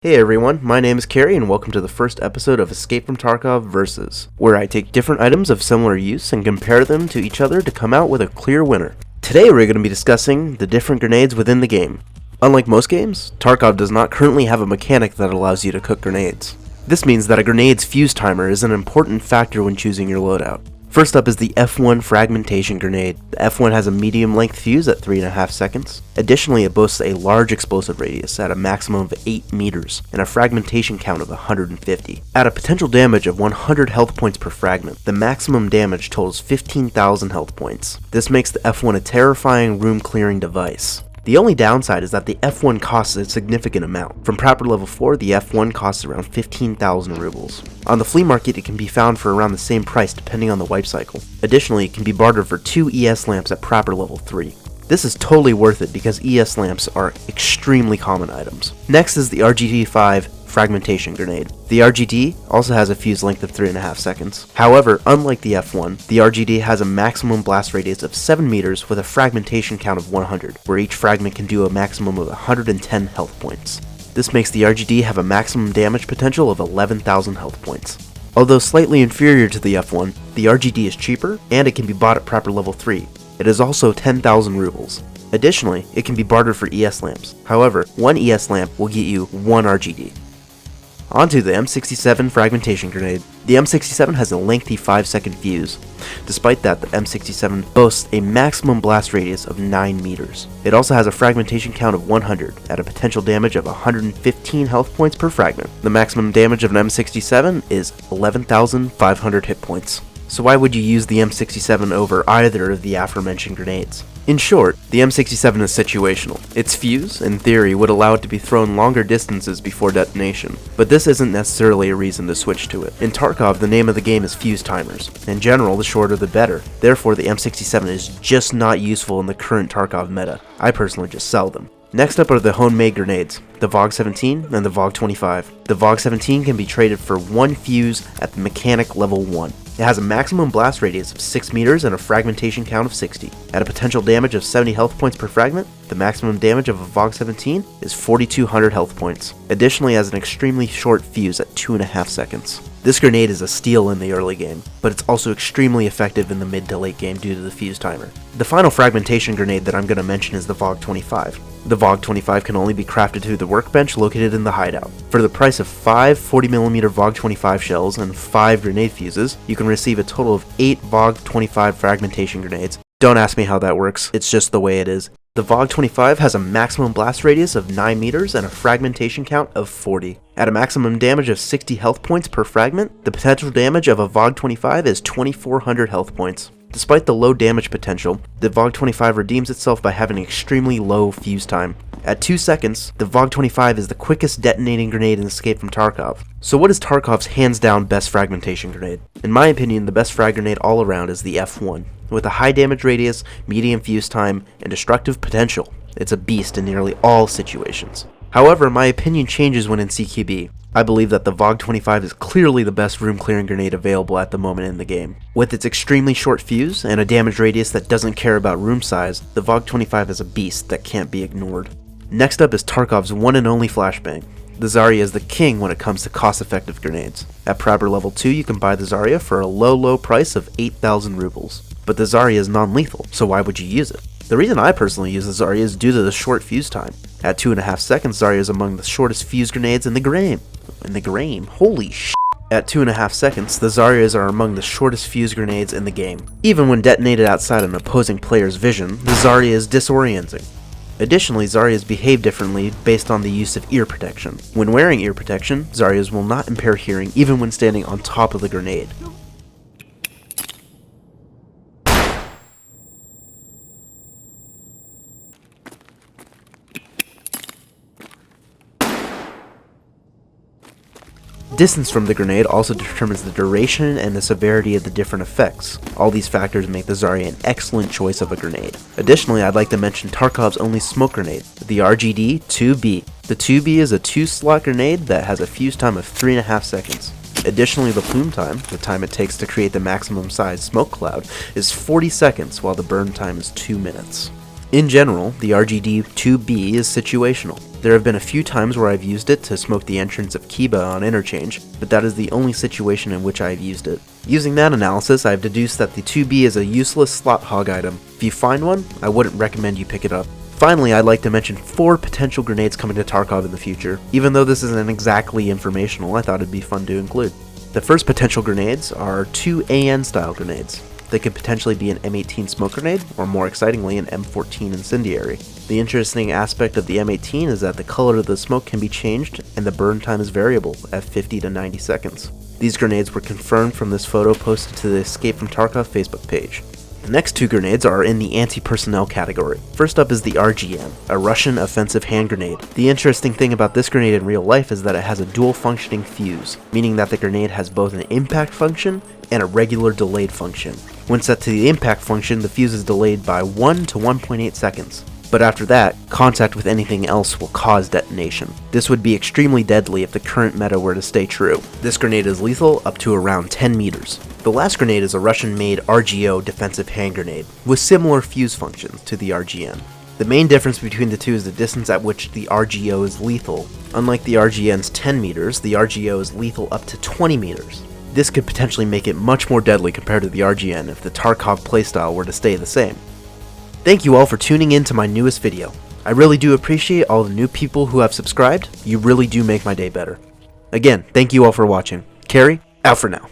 Hey everyone, my name is Carrie and welcome to the first episode of Escape from Tarkov Versus, where I take different items of similar use and compare them to each other to come out with a clear winner. Today we're going to be discussing the different grenades within the game. Unlike most games, Tarkov does not currently have a mechanic that allows you to cook grenades. This means that a grenade's fuse timer is an important factor when choosing your loadout. First up is the F1 Fragmentation Grenade. The F1 has a medium length fuse at 3.5 seconds. Additionally, it boasts a large explosive radius at a maximum of 8 meters and a fragmentation count of 150. At a potential damage of 100 health points per fragment, the maximum damage totals 15,000 health points. This makes the F1 a terrifying room clearing device. The only downside is that the F1 costs a significant amount. From proper level 4, the F1 costs around 15,000 rubles. On the flea market, it can be found for around the same price depending on the wipe cycle. Additionally, it can be bartered for 2 ES lamps at proper level 3. This is totally worth it because ES lamps are extremely common items. Next is the RGT-5 Fragmentation Grenade. The RGT also has a fuse length of 3.5 seconds. However, unlike the F1, the RGT has a maximum blast radius of 7 meters with a fragmentation count of 100, where each fragment can do a maximum of 110 health points. This makes the RGT have a maximum damage potential of 11,000 health points. Although slightly inferior to the F1, the RGT is cheaper and it can be bought at proper level 3. It is also 10,000 rubles. Additionally, it can be bartered for ES lamps. However, 1 ES lamp will get you 1 RGT. Onto the M67 Fragmentation Grenade. The M67 has a lengthy 5-second fuse. Despite that, the M67 boasts a maximum blast radius of 9 meters. It also has a fragmentation count of 100 at a potential damage of 115 health points per fragment. The maximum damage of an M67 is 11,500 hit points. So why would you use the M67 over either of the aforementioned grenades? In short, the M67 is situational. Its fuse, in theory, would allow it to be thrown longer distances before detonation, but this isn't necessarily a reason to switch to it. In Tarkov, the name of the game is fuse timers. In general, the shorter the better. Therefore, the M67 is just not useful in the current Tarkov meta. I personally just sell them. Next up are the homemade grenades, the Fogg 17 and the Fogg 25. The Fogg 17 can be traded for 1 fuse at the mechanic level 1. It has a maximum blast radius of 6 meters and a fragmentation count of 60. At a potential damage of 70 health points per fragment, the maximum damage of a Fogg 17 is 4,200 health points. Additionally, it has an extremely short fuse at 2.5 seconds. This grenade is a steal in the early game, but it's also extremely effective in the mid to late game due to the fuse timer. The final fragmentation grenade that I'm going to mention is the Fogg 25. The Fogg 25 can only be crafted through the workbench located in the hideout. For the price of 5 40mm Fogg 25 shells and 5 grenade fuses, you can receive a total of 8 Fogg 25 fragmentation grenades. Don't ask me how that works, it's just the way it is. The Fogg 25 has a maximum blast radius of 9 meters and a fragmentation count of 40. At a maximum damage of 60 health points per fragment, the potential damage of a Fogg 25 is 2,400 health points. Despite the low damage potential, the Fogg 25 redeems itself by having an extremely low fuse time. At 2 seconds, the Fogg 25 is the quickest detonating grenade in Escape from Tarkov. So what is Tarkov's hands down best fragmentation grenade? In my opinion, the best frag grenade all around is the F1. With a high damage radius, medium fuse time, and destructive potential, it's a beast in nearly all situations. However, my opinion changes when in CQB. I believe that the Fogg 25 is clearly the best room clearing grenade available at the moment in the game. With its extremely short fuse and a damage radius that doesn't care about room size, the Fogg 25 is a beast that can't be ignored. Next up is Tarkov's one and only flashbang. The Zarya is the king when it comes to cost-effective grenades. At proper level 2, you can buy the Zarya for a low price of 8,000 rubles. But the Zarya is non-lethal, so why would you use it? The reason I personally use the Zarya is due to the short fuse time. At 2.5 seconds, Zarya is among the shortest fuse grenades in the game. Holy sh**. At 2.5 seconds, the Zaryas are among the shortest fuse grenades in the game. Even when detonated outside an opposing player's vision, the Zarya is disorienting. Additionally, Zaryas behave differently based on the use of ear protection. When wearing ear protection, Zaryas will not impair hearing even when standing on top of the grenade. Distance from the grenade also determines the duration and the severity of the different effects. All these factors make the Zarya an excellent choice of a grenade. Additionally, I'd like to mention Tarkov's only smoke grenade, the RGD-2B. The 2B is a 2-slot grenade that has a fuse time of 3.5 seconds. Additionally, the plume time, the time it takes to create the maximum size smoke cloud, is 40 seconds while the burn time is 2 minutes. In general, the RGD-2B is situational. There have been a few times where I've used it to smoke the entrance of Kiba on interchange, but that is the only situation in which I have used it. Using that analysis, I have deduced that the 2B is a useless slot hog item. If you find one, I wouldn't recommend you pick it up. Finally, I'd like to mention 4 potential grenades coming to Tarkov in the future. Even though this isn't exactly informational, I thought it'd be fun to include. The first potential grenades are 2 AN style grenades. They could potentially be an M18 smoke grenade, or more excitingly, an M14 incendiary. The interesting aspect of the M18 is that the color of the smoke can be changed, and the burn time is variable at 50 to 90 seconds. These grenades were confirmed from this photo posted to the Escape from Tarkov Facebook page. The next 2 grenades are in the anti-personnel category. First up is the RGN, a Russian offensive hand grenade. The interesting thing about this grenade in real life is that it has a dual functioning fuse, meaning that the grenade has both an impact function and a regular delayed function. When set to the impact function, the fuse is delayed by 1 to 1.8 seconds. But after that, contact with anything else will cause detonation. This would be extremely deadly if the current meta were to stay true. This grenade is lethal up to around 10 meters. The last grenade is a Russian-made RGO defensive hand grenade, with similar fuse functions to the RGN. The main difference between the two is the distance at which the RGO is lethal. Unlike the RGN's 10 meters, the RGO is lethal up to 20 meters. This could potentially make it much more deadly compared to the RGN if the Tarkov playstyle were to stay the same. Thank you all for tuning in to my newest video. I really do appreciate all the new people who have subscribed. You really do make my day better. Again, thank you all for watching. Carrie, out for now.